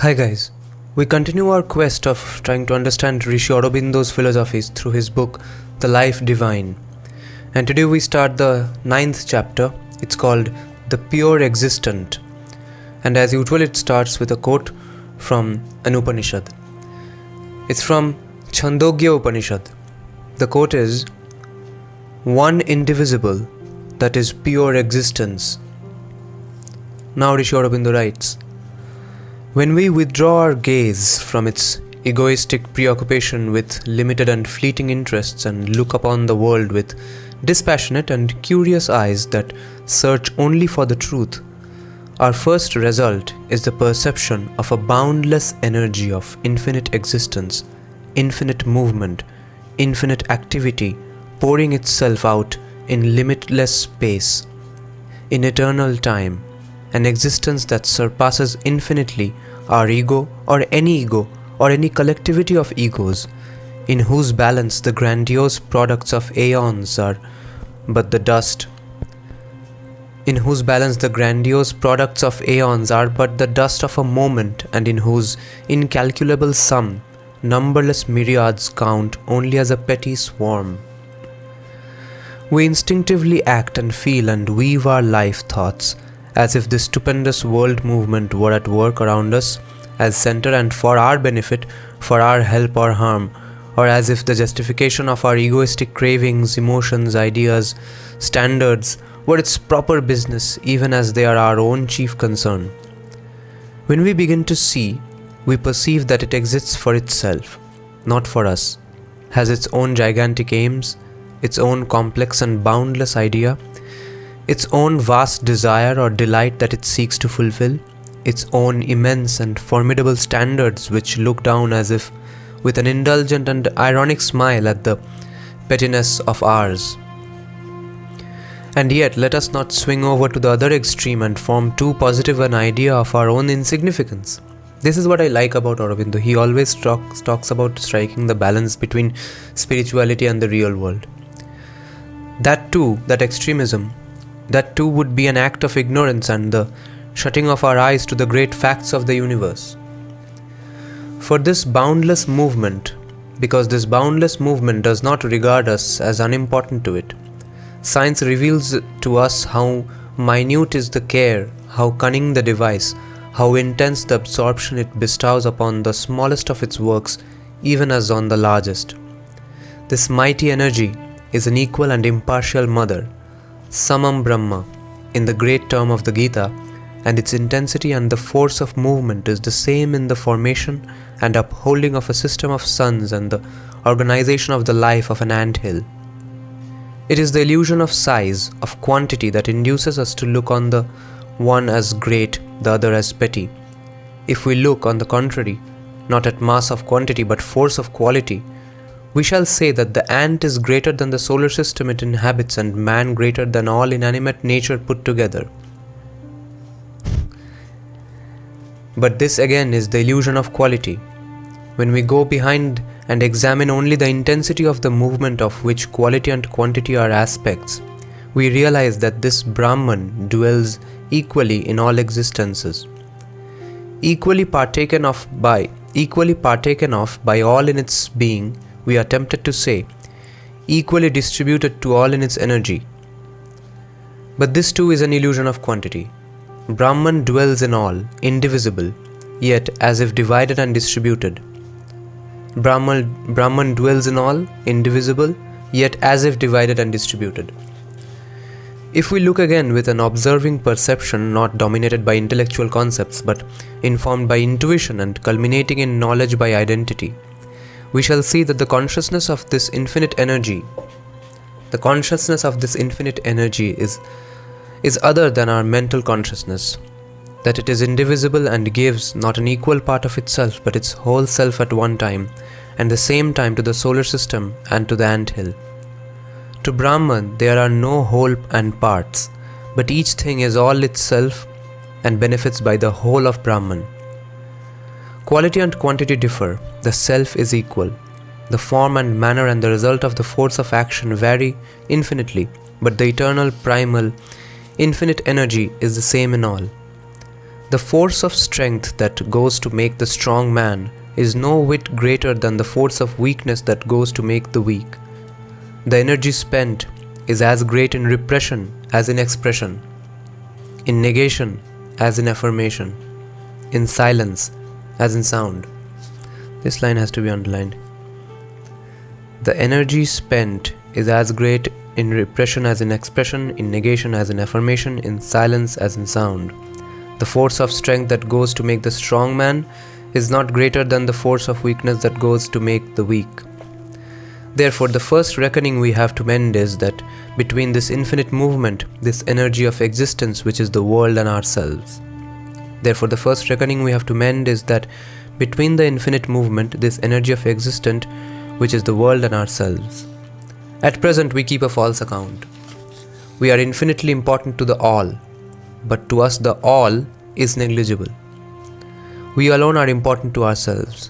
Hi guys, we continue our quest of trying to understand Rishi Aurobindo's philosophies through his book The Life Divine. And today we start the 9th chapter. It's called The Pure Existent. And as usual it starts with a quote from an Upanishad. It's from Chandogya Upanishad. The quote is, "One indivisible, that is pure existence." Now Rishi Aurobindo writes, when we withdraw our gaze from its egoistic preoccupation with limited and fleeting interests and look upon the world with dispassionate and curious eyes that search only for the truth, our first result is the perception of a boundless energy of infinite existence, infinite movement, infinite activity pouring itself out in limitless space, in eternal time, an existence that surpasses infinitely our ego or any collectivity of egos, in whose balance the grandiose products of aeons are but the dust. In whose balance the grandiose products of aeons are but the dust of a moment, and in whose incalculable sum numberless myriads count only as a petty swarm. We instinctively act and feel and weave our life thoughts as if this stupendous world movement were at work around us as center and for our benefit, for our help or harm, or as if the justification of our egoistic cravings, emotions, ideas, standards were its proper business, even as they are our own chief concern. When we begin to see, we perceive that it exists for itself, not for us, has its own gigantic aims, its own complex and boundless idea, its own vast desire or delight that it seeks to fulfill, its own immense and formidable standards which look down as if with an indulgent and ironic smile at the pettiness of ours. And yet let us not swing over to the other extreme and form too positive an idea of our own insignificance. This is what I like about Aurobindo. He always talks about striking the balance between spirituality and the real world. That extremism, that too would be an act of ignorance and the shutting of our eyes to the great facts of the universe. For this boundless movement, because this boundless movement does not regard us as unimportant to it, science reveals to us how minute is the care, how cunning the device, how intense the absorption it bestows upon the smallest of its works, even as on the largest. This mighty energy is an equal and impartial mother, Samam Brahma, in the great term of the Gita, and its intensity and the force of movement is the same in the formation and upholding of a system of suns and the organization of the life of an anthill. It is the illusion of size, of quantity that induces us to look on the one as great, the other as petty. If we look, on the contrary, not at mass of quantity but force of quality, we shall say that the ant is greater than the solar system it inhabits and man greater than all inanimate nature put together. But this again is the illusion of quality. When we go behind and examine only the intensity of the movement of which quality and quantity are aspects, we realize that this Brahman dwells equally in all existences. Equally partaken of by all in its being, we are tempted to say, equally distributed to all in its energy. But this too is an illusion of quantity. Brahman dwells in all, indivisible, yet as if divided and distributed. Brahman dwells in all, indivisible, yet as if divided and distributed. If we look again with an observing perception not dominated by intellectual concepts but informed by intuition and culminating in knowledge by identity, we shall see that the consciousness of this infinite energy is other than our mental consciousness, that it is indivisible and gives not an equal part of itself but its whole self at one time and the same time to the solar system and to the anthill. To Brahman there are no whole and parts, but each thing is all itself and benefits by the whole of Brahman. Quality and quantity differ, the self is equal. The form and manner and the result of the force of action vary infinitely, but the eternal, primal, infinite energy is the same in all. The force of strength that goes to make the strong man is no whit greater than the force of weakness that goes to make the weak. The energy spent is as great in repression as in expression, in negation as in affirmation, in silence as in sound. This line has to be underlined. The energy spent is as great in repression as in expression, in negation as in affirmation, in silence as in sound. The force of strength that goes to make the strong man is not greater than the force of weakness that goes to make the weak. Therefore, the first reckoning we have to mend is that between this infinite movement, this energy of existence which is the world and ourselves. Therefore, the first reckoning we have to mend is that between the infinite movement, this energy of existent which is the world and ourselves. At present, we keep a false account. We are infinitely important to the all, but to us the all is negligible. We alone are important to ourselves.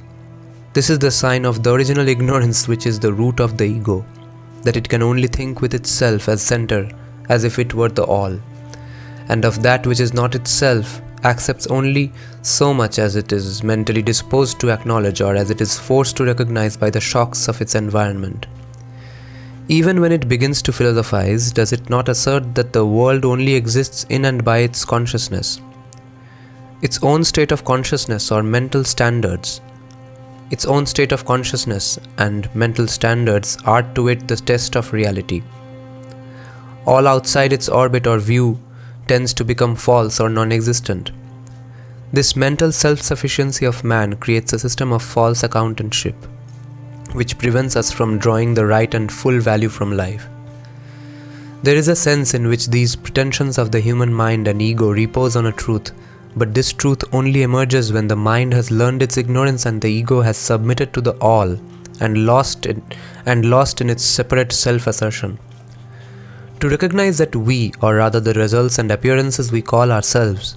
This is the sign of the original ignorance which is the root of the ego, that it can only think with itself as center, as if it were the all, and of that which is not itself accepts only so much as it is mentally disposed to acknowledge or as it is forced to recognize by the shocks of its environment. Even when it begins to philosophize, does it not assert that the world only exists in and by its consciousness? Its own state of consciousness or mental standards. Its own state of consciousness and mental standards are to it the test of reality. All outside its orbit or view tends to become false or non-existent. This mental self-sufficiency of man creates a system of false accountantship, which prevents us from drawing the right and full value from life. There is a sense in which these pretensions of the human mind and ego repose on a truth, but this truth only emerges when the mind has learned its ignorance and the ego has submitted to the all and lost in its separate self-assertion. To recognize that we, or rather the results and appearances we call ourselves,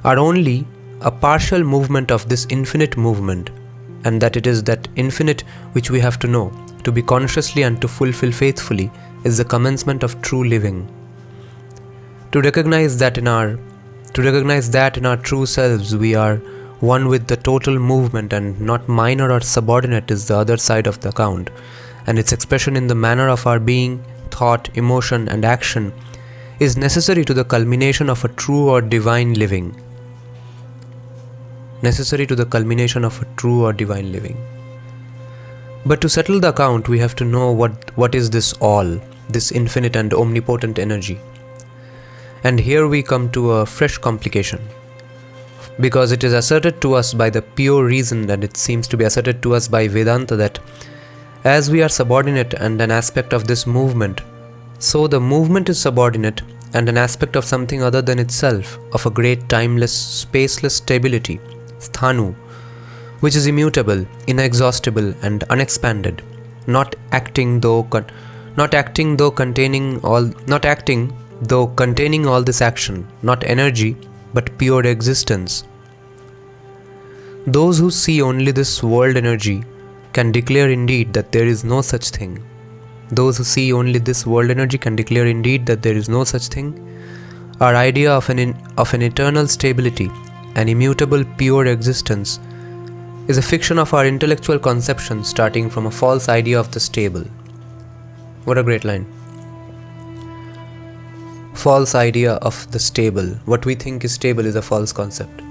are only a partial movement of this infinite movement, and that it is that infinite which we have to know, to be consciously and to fulfill faithfully, is the commencement of true living. To recognize that in our true selves we are one with the total movement and not minor or subordinate is the other side of the account, and its expression in the manner of our being, thought, emotion and action is necessary to the culmination of a true or divine living. But to settle the account, we have to know what is this all, this infinite and omnipotent energy. And here we come to a fresh complication, because it is asserted to us by the pure reason, and it seems to be asserted to us by Vedanta, that as we are subordinate and an aspect of this movement, so the movement is subordinate and an aspect of something other than itself, of a great timeless, spaceless stability, sthanu, which is immutable, inexhaustible and unexpanded, not acting though containing all this action, not energy, but pure existence. Those who see only this world energy can declare indeed that there is no such thing. Our idea of an eternal stability, an immutable pure existence, is a fiction of our intellectual conception starting from a false idea of the stable. What a great line. False idea of the stable. What we think is stable is a false concept.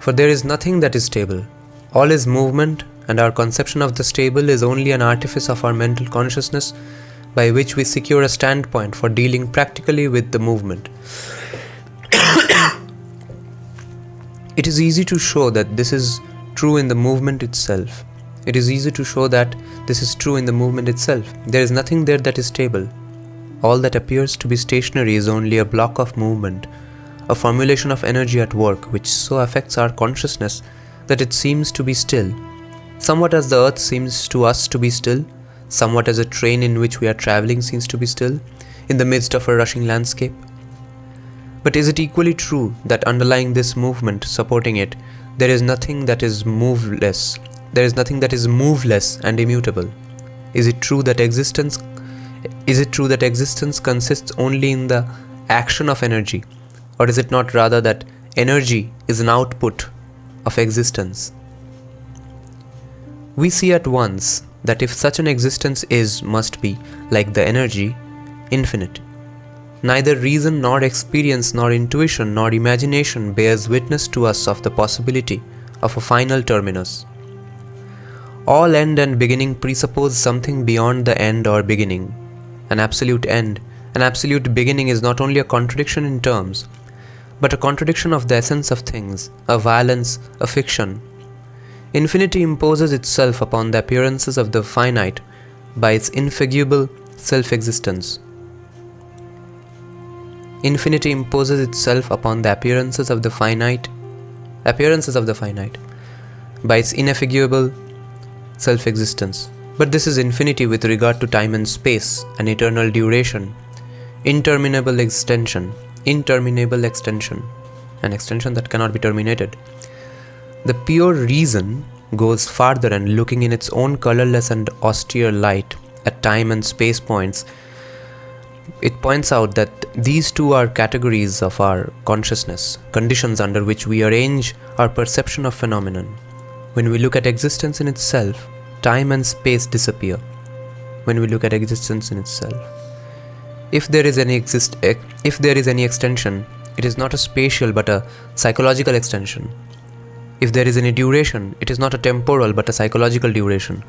For there is nothing that is stable. All is movement, and our conception of the stable is only an artifice of our mental consciousness by which we secure a standpoint for dealing practically with the movement. It is easy to show that this is true in the movement itself. There is nothing there that is stable. All that appears to be stationary is only a block of movement, a formulation of energy at work which so affects our consciousness that it seems to be still, somewhat as the earth seems to us to be still, somewhat as a train in which we are traveling seems to be still, in the midst of a rushing landscape. But is it equally true that underlying this movement, supporting it, there is nothing that is moveless and immutable? Is it true that existence consists only in the action of energy? Or is it not rather that energy is an output of existence? We see at once that if such an existence must be, like the energy, infinite. Neither reason nor experience nor intuition nor imagination bears witness to us of the possibility of a final terminus. All end and beginning presuppose something beyond the end or beginning. An absolute end, an absolute beginning is not only a contradiction in terms, but a contradiction of the essence of things, a violence, a fiction. Infinity imposes itself upon the appearances of the finite by its infatigable self-existence. Infinity imposes itself upon the appearances of the finite by its ineffable self-existence. But this is infinity with regard to time and space, an eternal duration, interminable extension, an extension that cannot be terminated. The pure reason goes farther, and looking in its own colorless and austere light at time and space points, it points out that these two are categories of our consciousness, conditions under which we arrange our perception of phenomenon. When we look at existence in itself, time and space disappear. When we look at existence in itself, if there is any extension, it is not a spatial but a psychological extension. If there is any duration, it is not a temporal but a psychological duration.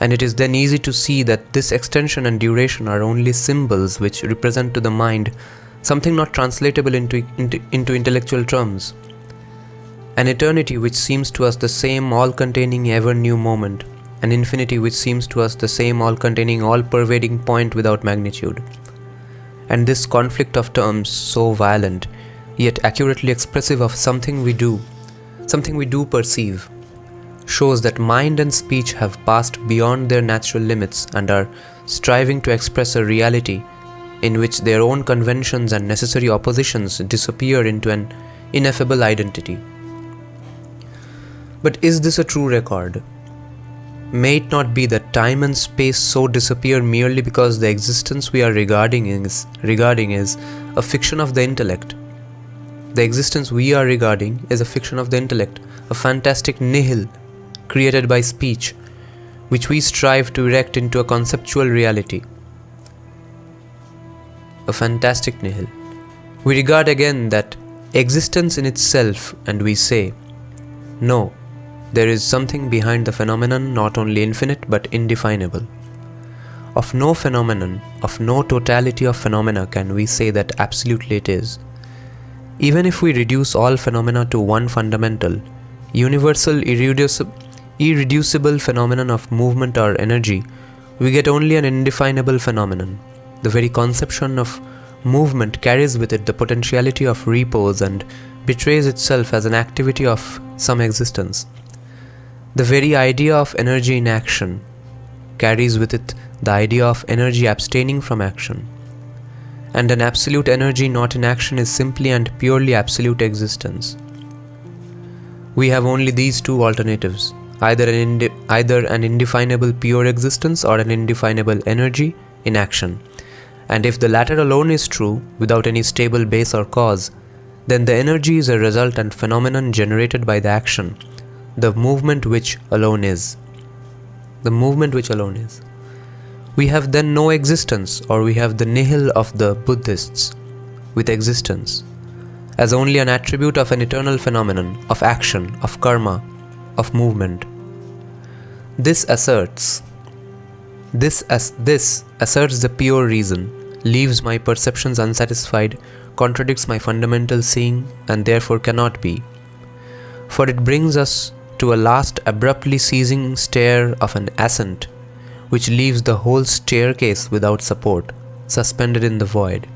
And it is then easy to see that this extension and duration are only symbols which represent to the mind something not translatable into intellectual terms. An eternity which seems to us the same all-containing ever-new moment, an infinity which seems to us the same all-containing all-pervading point without magnitude. And this conflict of terms, so violent, yet accurately expressive of something we do perceive, shows that mind and speech have passed beyond their natural limits and are striving to express a reality in which their own conventions and necessary oppositions disappear into an ineffable identity. But is this a true record? May it not be that time and space so disappear merely because the existence we are regarding is a fiction of the intellect? The existence we are regarding is a fiction of the intellect, a fantastic nihil created by speech, which we strive to erect into a conceptual reality. A fantastic nihil. We regard again that existence in itself, and we say, no, there is something behind the phenomenon not only infinite but indefinable. Of no phenomenon, of no totality of phenomena can we say that absolutely it is. Even if we reduce all phenomena to one fundamental, universal, irreducible phenomenon of movement or energy, we get only an indefinable phenomenon. The very conception of movement carries with it the potentiality of repose and betrays itself as an activity of some existence. The very idea of energy in action carries with it the idea of energy abstaining from action. And an absolute energy not in action is simply and purely absolute existence. We have only these two alternatives, either an indefinable pure existence or an indefinable energy in action. And if the latter alone is true, without any stable base or cause, then the energy is a result and phenomenon generated by the action, the movement which alone is. The movement which alone is. We have then no existence, or we have the nihil of the Buddhists, with existence, as only an attribute of an eternal phenomenon, of action, of karma, of movement. This asserts the pure reason, leaves my perceptions unsatisfied, contradicts my fundamental seeing, and therefore cannot be. For it brings us to a last abruptly ceasing stair of an ascent, which leaves the whole staircase without support, suspended in the void.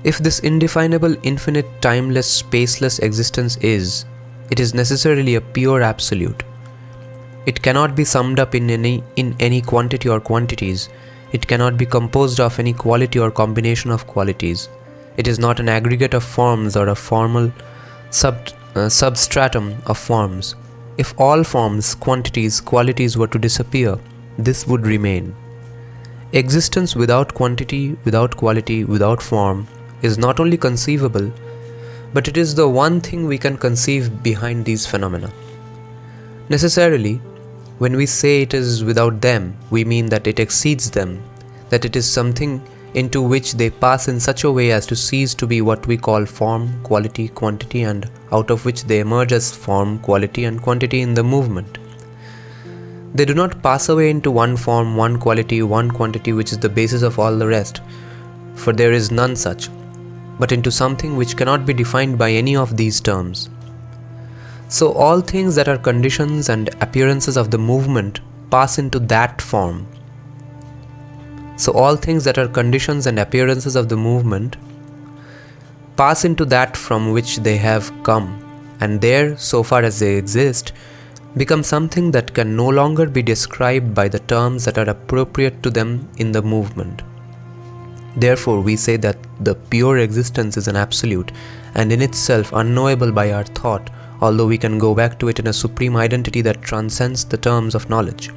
If this indefinable, infinite, timeless, spaceless existence is, it is necessarily a pure absolute. It cannot be summed up in any quantity or quantities. It cannot be composed of any quality or combination of qualities. It is not an aggregate of forms or a formal substratum of forms. If all forms, quantities, qualities were to disappear, this would remain. Existence without quantity, without quality, without form is not only conceivable, but it is the one thing we can conceive behind these phenomena. Necessarily, when we say it is without them, we mean that it exceeds them, that it is something into which they pass in such a way as to cease to be what we call form, quality, quantity, and out of which they emerge as form, quality, and quantity in the movement. They do not pass away into one form, one quality, one quantity which is the basis of all the rest, for there is none such, but into something which cannot be defined by any of these terms. So all things that are conditions and appearances of the movement pass into that form. So all things that are conditions and appearances of the movement pass into that from which they have come, and there, so far as they exist, become something that can no longer be described by the terms that are appropriate to them in the movement. Therefore, we say that the pure existence is an absolute and in itself unknowable by our thought, although we can go back to it in a supreme identity that transcends the terms of knowledge.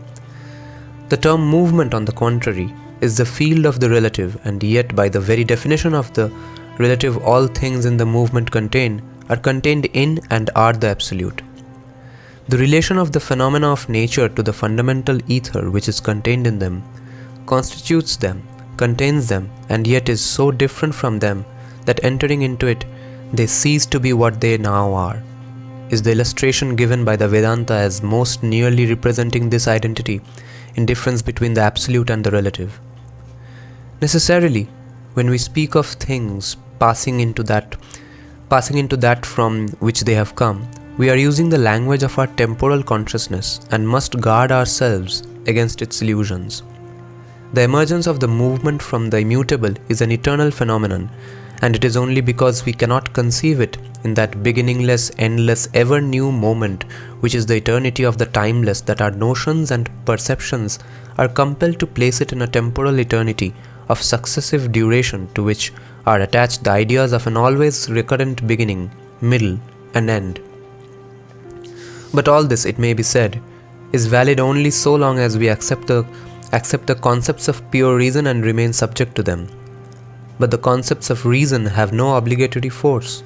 The term movement, on the contrary, is the field of the relative, and yet by the very definition of the relative, all things in the movement are contained in and are the absolute. The relation of the phenomena of nature to the fundamental ether which is contained in them constitutes them, contains them, and yet is so different from them that entering into it they cease to be what they now are, is the illustration given by the Vedanta as most nearly representing this identity in difference between the absolute and the relative. Necessarily, when we speak of things passing into that from which they have come, we are using the language of our temporal consciousness and must guard ourselves against its illusions. The emergence of the movement from the immutable is an eternal phenomenon, and it is only because we cannot conceive it in that beginningless, endless, ever-new moment which is the eternity of the timeless that our notions and perceptions are compelled to place it in a temporal eternity of successive duration to which are attached the ideas of an always recurrent beginning, middle, and end. But all this, it may be said, is valid only so long as we accept the concepts of pure reason and remain subject to them. But the concepts of reason have no obligatory force.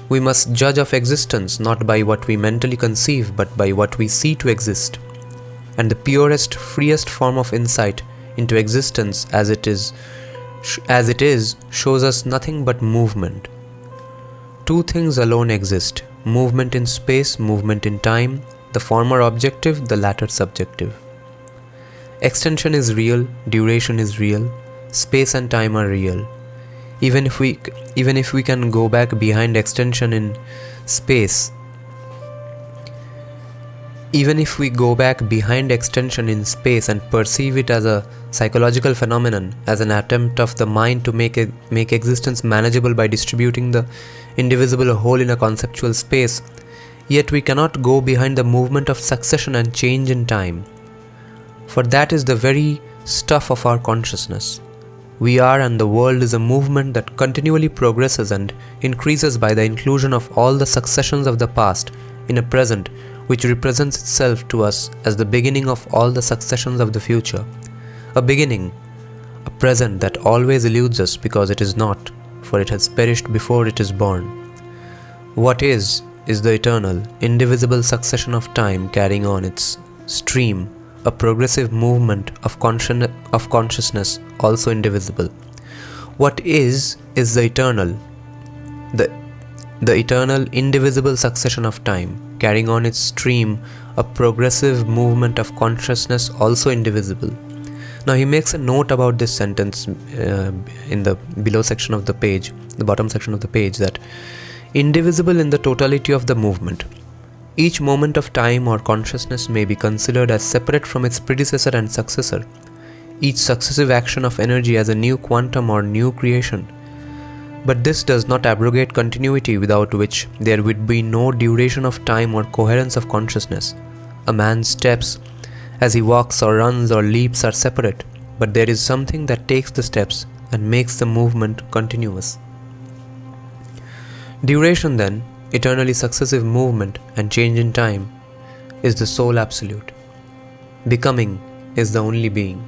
We must judge of existence not by what we mentally conceive, but by what we see to exist. And the purest, freest form of insight into existence as it is shows us nothing but movement. Two things alone exist: movement in space, movement in time, the former objective, the latter subjective. Extension is real, duration is real, space and time are real. Even if we can go back behind extension in space, and perceive it as a psychological phenomenon, as an attempt of the mind to make existence manageable by distributing the indivisible whole in a conceptual space, yet we cannot go behind the movement of succession and change in time. For that is the very stuff of our consciousness. We are, and the world is a movement that continually progresses and increases by the inclusion of all the successions of the past in a present which represents itself to us as the beginning of all the successions of the future. A beginning, a present that always eludes us because it is not, for it has perished before it is born. What is the eternal, indivisible succession of time carrying on its stream, a progressive movement of consciousness, also indivisible. What is the eternal, the eternal, indivisible succession of time, carrying on its stream, a progressive movement of consciousness, also indivisible. Now he makes a note about this sentence in the below section of the page, the bottom section of the page, that indivisible in the totality of the movement. Each moment of time or consciousness may be considered as separate from its predecessor and successor, each successive action of energy as a new quantum or new creation. But this does not abrogate continuity, without which there would be no duration of time or coherence of consciousness. A man's steps as he walks or runs or leaps are separate, but there is something that takes the steps and makes the movement continuous. Duration, then, eternally successive movement and change in time, is the sole absolute. Becoming is the only being.